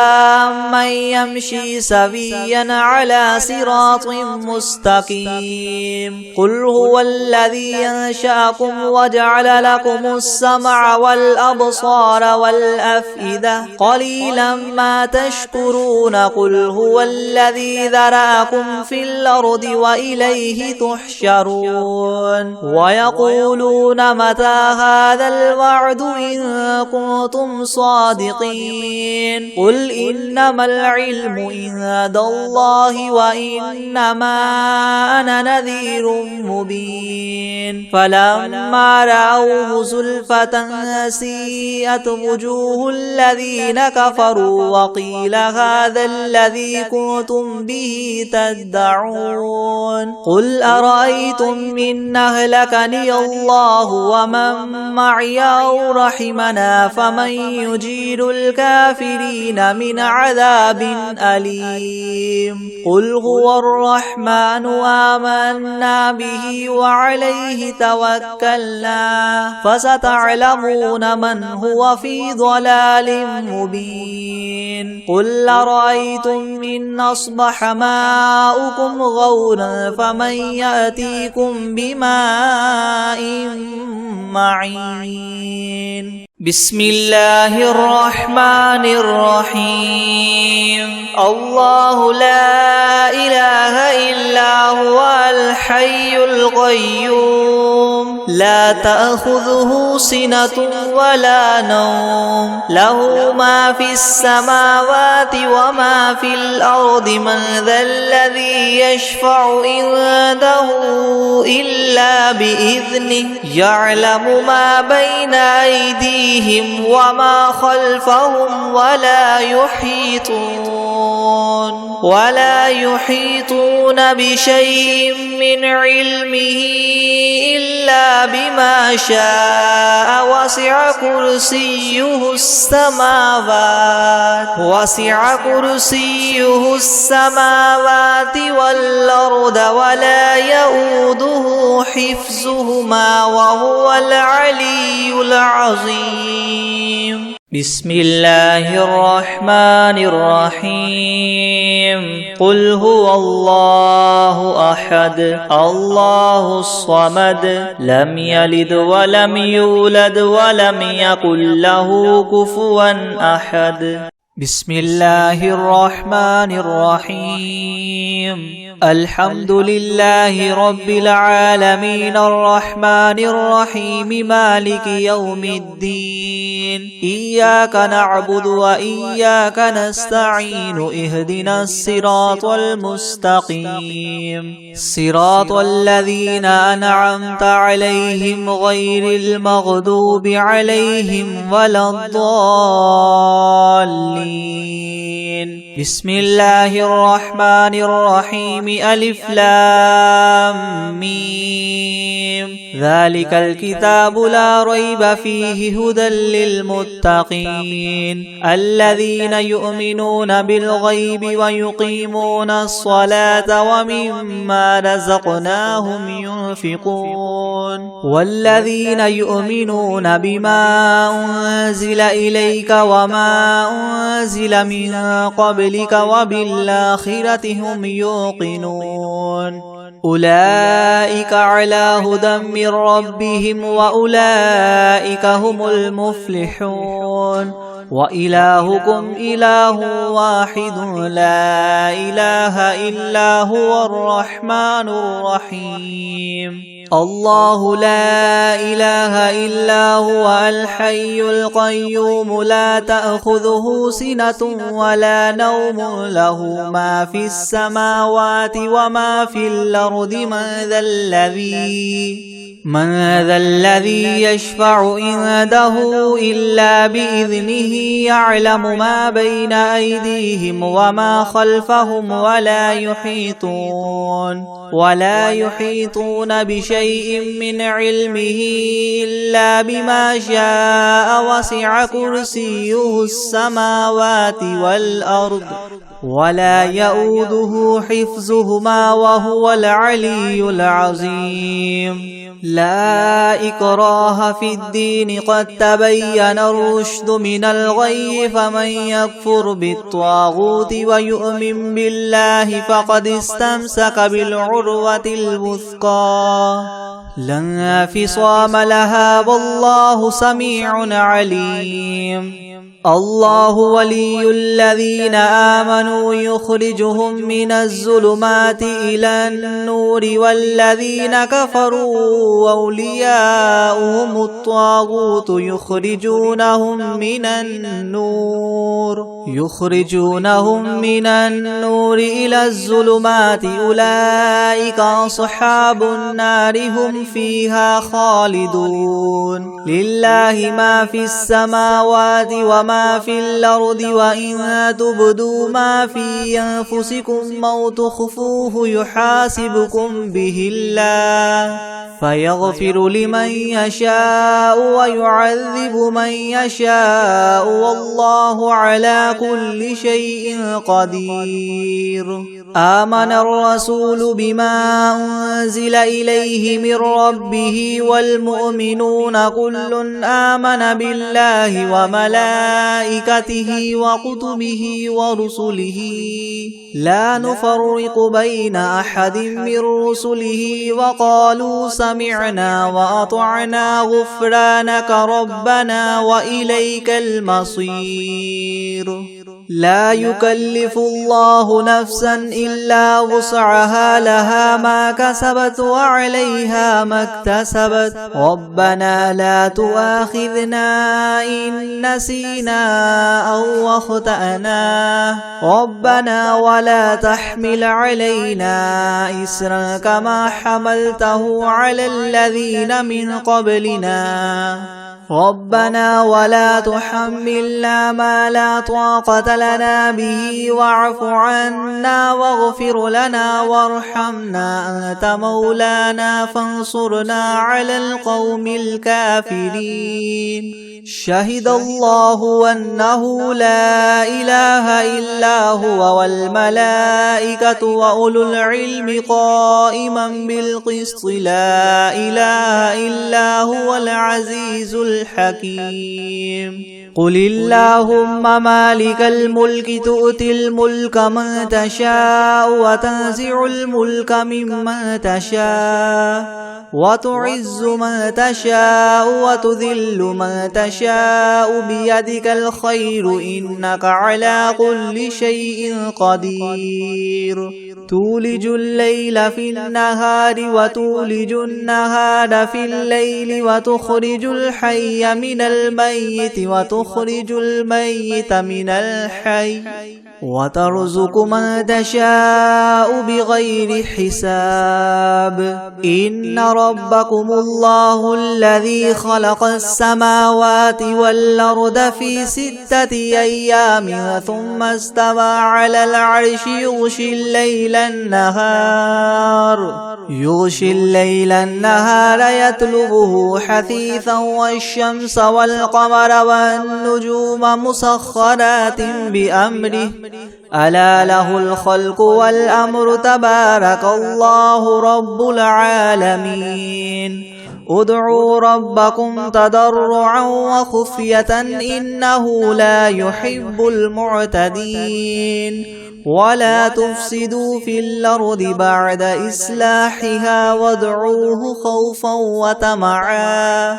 من يمشي سويا على صراط مستقيم قل هو الذي أنشأكم وجعل لكم السمع والأبصار والأفئدة قليلا ما تشكرون قل هو الذي ذرأكم في الأرض وإليه تحشرون ويقولون متى هذا الوعد إن كنتم صادقين قل إنما العلم عند الله وإنما أنا نذير مبين فلما رأوه زلفة سيئت وجوه الذين كفروا وقيل هذا الذي كنتم به تدعون قل أرأيتم إن أهلكني الله ومن معي أو رحمنا فمن يجير الكافرين من عذاب أليم قل هو الرحمن آمنا به وعليه توكلنا فستعلمون من هو في ضلال مبين قل أرأيتم إن أصبح ماؤكم غورا فمن يأتيكم بماء معين بسم الله الرحمن الرحيم الله لا إله إلا هو الحي القيوم لا تأخذه سنة ولا نوم له ما في السماوات وما في الأرض من ذا الذي يشفع عنده إلا بإذنه يعلم ما بين أيديهم وما خلفهم ولا يحيطون بشيء من علمه إلا بما شاء وسع كرسيه السماوات والأرض ولا يؤوده حفظهما وهو العلي العظيم بسم الله الرحمن الرحيم قل هو الله أحد الله الصمد لم يلد ولم يولد ولم يكن له كفوا أحد بسم الله الرحمن الرحيم الحمد لله رب العالمين الرحمن الرحيم مالك يوم الدين إياك نعبد وإياك نستعين اهدنا الصراط المستقيم صراط الذين أنعمت عليهم غير المغضوب عليهم ولا الضالين بسم الله الرحمن الرحيم ألف لام ميم ذلك الكتاب لا ريب فيه هدى للمتقين الذين يؤمنون بالغيب ويقيمون الصلاة ومما رزقناهم ينفقون والذين يؤمنون بما أنزل إليك وما أنزل من قبلك وبالآخرة هم يوقنون أولئك على هدى من ربهم وأولئك هم المفلحون وإلهكم إله واحد لا إله إلا هو الرحمن الرحيم الله لا إله إلا هو الحي القيوم لا تأخذه سنة ولا نوم له ما في السماوات وما في الأرض من ذا الذي يشفع عنده إلا بإذنه يعلم ما بين أيديهم وما خلفهم ولا يحيطون بشيء من علمه إلا بما شاء وسع كرسيه السماوات والأرض ولا يؤوده حفظهما وهو العلي العظيم لا إكراه في الدين قد تبين الرشد من الغي فمن يكفر بالطاغوت ويؤمن بالله فقد استمسك بالعروة الوثقى لا انفصام لها والله سميع عليم الله ولي الذين آمنوا يخرجهم من الظلمات إلى النور والذين كفروا أولياؤهم الطاغوت يخرجونهم من النور إلى الظلمات أولئك أصحاب النار هم فيها خالدون لله ما في السماوات وما في الأرض وإن تبدوا ما في أنفسكم أو تخفوه يحاسبكم به الله فيغفر لمن يشاء ويعذب من يشاء والله على كل شيء قدير آمن الرسول بما أنزل إليه من ربه والمؤمنون كل آمن بالله وملائكته وكتبه ورسله لا نفرق بين أحد من رسله وقالوا سمعنا وأطعنا غفرانك ربنا وإليك المصير لا يكلف الله نفسا إلا وسعها لها ما كسبت وعليها ما اكتسبت ربنا لا تؤاخذنا إن نسينا أو أخطأنا ربنا ولا تحمل علينا إسرا كما حملته على الذين من قبلنا ربنا ولا تحملنا ما لا طاقة لنا به واعف عنا واغفر لنا وارحمنا أنت مولانا فانصرنا على القوم الكافرين شهد الله أنه لا إله إلا هو والملائكة وأولو العلم قائما بالقسط لا إله إلا هو العزيز الحكيم قل اللهم مالك الملك تؤتي الملك من تشاء وتنزع الملك ممن تشاء وتعز من تشاء وتذل من تشاء بيدك الخير إنك على كل شيء قدير تولج الليل في النهار وتولج النهار في الليل وتخرج الحي من الميت وتخرج الميت من الحي وترزق من تشاء بغير حساب إن ربكم الله الذي خلق السماوات والأرض في 6 أيام ثم استوى على العرش يغشي الليل النهار يطلبه حثيثا والشمس والقمر والنجوم مسخرات بأمره ألا له الخلق والأمر تبارك الله رب العالمين ادعوا ربكم تضرعا وخفية إنه لا يحب المعتدين ولا تفسدوا في الأرض بعد إصلاحها وادعوه خوفا وطمعا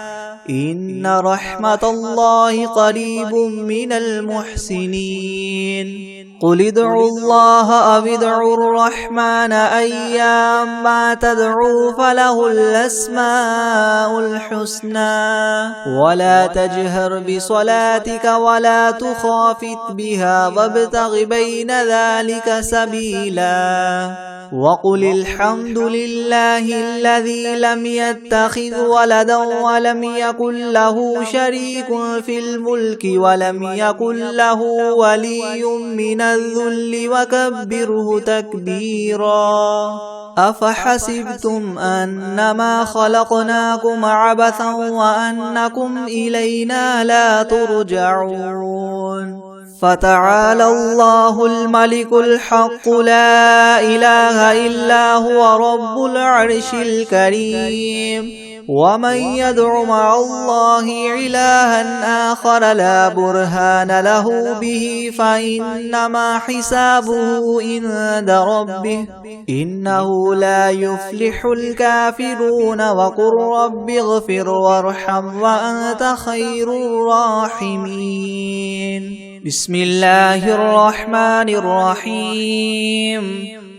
إن رحمة الله قريب من المحسنين قل ادعوا الله أو ادعوا الرحمن أيما تدعوا فله الأسماء الحسنى ولا تجهر بصلاتك ولا تخافت بها وابتغ بين ذلك سبيلا وقل الحمد لله الذي لم يتخذ ولدا ولم يكن له شريك في الملك ولم يكن له ولي من الذل وكبره تكبيرا أفحسبتم أنما خلقناكم عبثا وأنكم إلينا لا ترجعون فتعالى الله الملك الحق لا إله إلا هو رب العرش الكريم ومن يدع مع الله إلها آخر لا برهان له به فإنما حسابه عند ربه إنه لا يفلح الكافرون وقل رب اغفر وارحم وأنت خير الراحمين بسم الله الرحمن الرحيم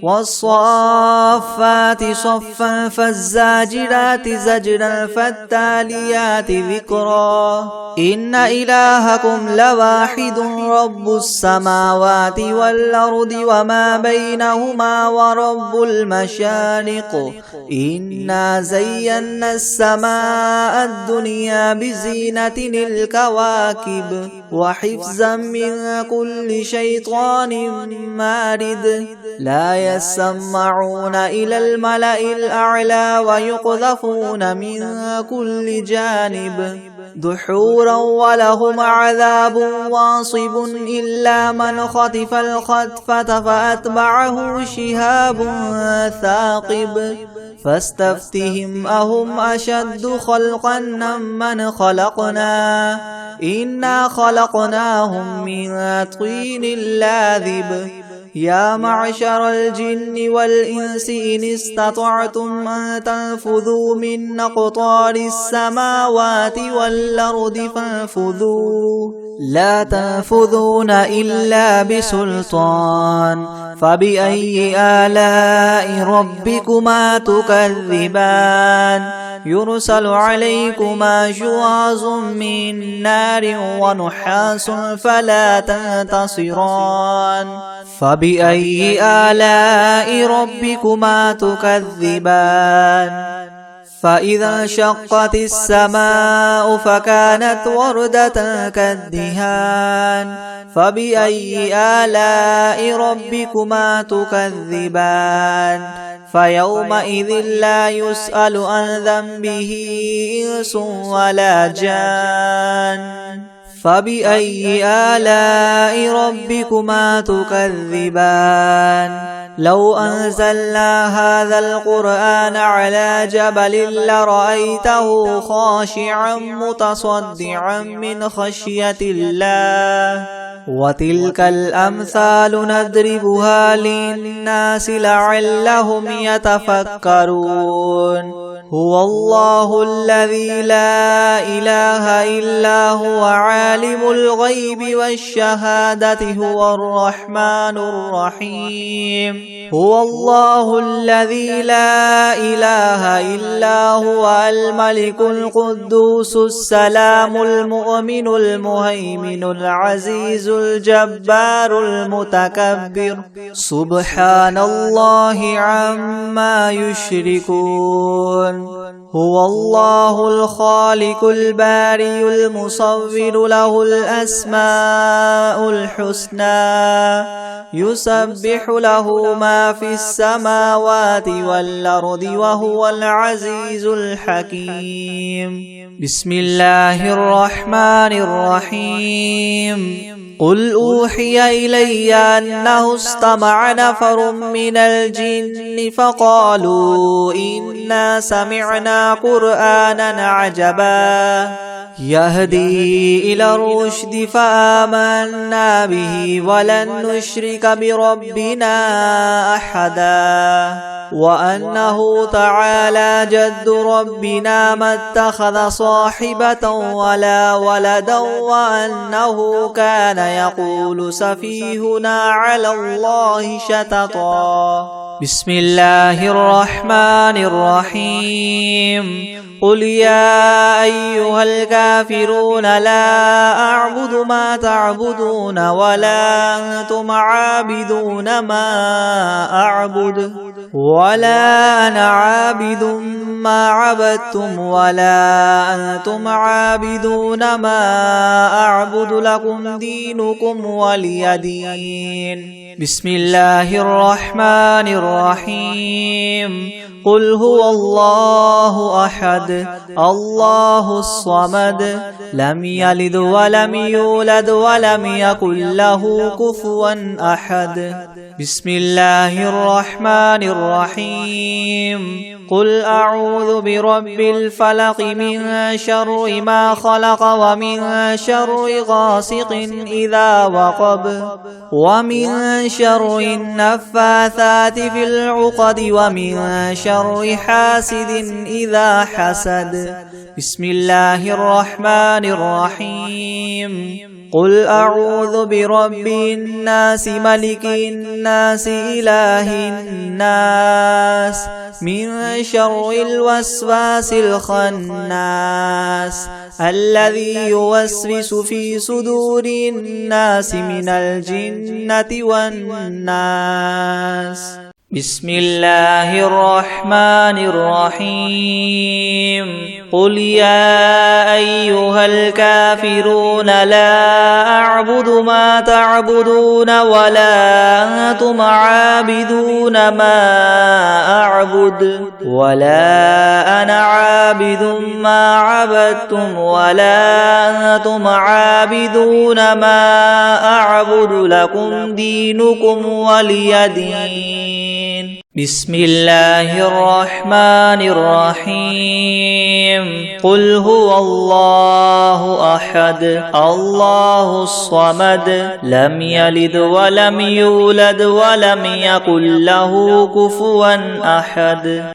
والصافات صفا فالزاجرات زجرا فالتاليات ذكرا إن إلهكم لواحد رب السماوات والأرض وما بينهما ورب المشارق إنا زينا السماء الدنيا بزينة الكواكب وحفظا من كل شيطان مارد لا يسمعون إلى الملأ الأعلى ويقذفون من كل جانب دحورا ولهم عذاب واصب إلا من خطف الخطفة فأتبعه شهاب ثاقب فاستفتهم أهم أشد خلقا من خلقنا إنا خلقناهم من طين لاذب يا معشر الجن والإنس إن استطعتم أن تنفذوا من أقطار السماوات والأرض فانفذوا لا تنفذون إلا بسلطان فبأي آلاء ربكما تكذبان يرسل عليكما شواظ من نار ونحاس فلا تنتصران فبأي آلاء ربكما تكذبان فإذا انشقت السماء فكانت وردة كالدهان فبأي آلاء ربكما تكذبان فيومئذ لا يسأل عن ذنبه إنس ولا جان فبأي آلاء ربكما تكذبان لو أنزلنا هذا القرآن على جبل لرأيته خاشعا متصدعا من خشية الله وتلك الأمثال نضربها للناس لعلهم يتفكرون هو الله الذي لا إله إلا هو عالم الغيب والشهادة هو الرحمن الرحيم هو الله الذي لا إله إلا هو الملك القدوس السلام المؤمن المهيمن العزيز الجبار المتكبر سبحان الله عما يشركون هو الله الخالق الباري المصور له الأسماء الحسنى يسبح له ما في السماوات والأرض وهو العزيز الحكيم بسم الله الرحمن الرحيم قل أوحي إلي أنه استمع نفر من الجن فقالوا إنا سمعنا قرآنا عجبا يهدي إلى الرشد فآمنا به ولن نشرك بربنا أحدا وأنه تعالى جد ربنا ما اتخذ صاحبة ولا ولدا وأنه كان يقول سفيهنا على الله شططا. بسم الله الرحمن الرحيم. قل يا أيها الكافرون لا أعبد ما تعبدون ولا أنتم عابدون ما أعبد ولا أنا عابد ما عبدتم ولا أنتم عابدون ما أعبد لكم دينكم ولي دين. بسم الله الرحمن الرحيم. قل هو الله أحد الله الصمد لم يلد ولم يولد ولم يكن له كفوا أحد. بسم الله الرحمن الرحيم. قل أعوذ برب الفلق من شر ما خلق ومن شر غاسق إذا وقب ومن شر النفاثات في العقد ومن شر حاسد إذا حسد. بسم الله الرحمن الرحيم. قل أعوذ برب الناس ملك الناس إله الناس من شر الوسواس الخناس الذي يوسوس في صدور الناس من الجنة والناس. بسم الله الرحمن الرحيم. قل يا أيها الكافرون لا أعبد ما تعبدون ولا أنتم عابدون ما أعبد ولا أنا عابد ما عبدتم ولا أنتم عابدون ما أعبد لكم دينكم ولي دين. بسم الله الرحمن الرحيم. قل هو الله أحد الله الصمد لم يلد ولم يولد ولم يكن له كفوا أحد.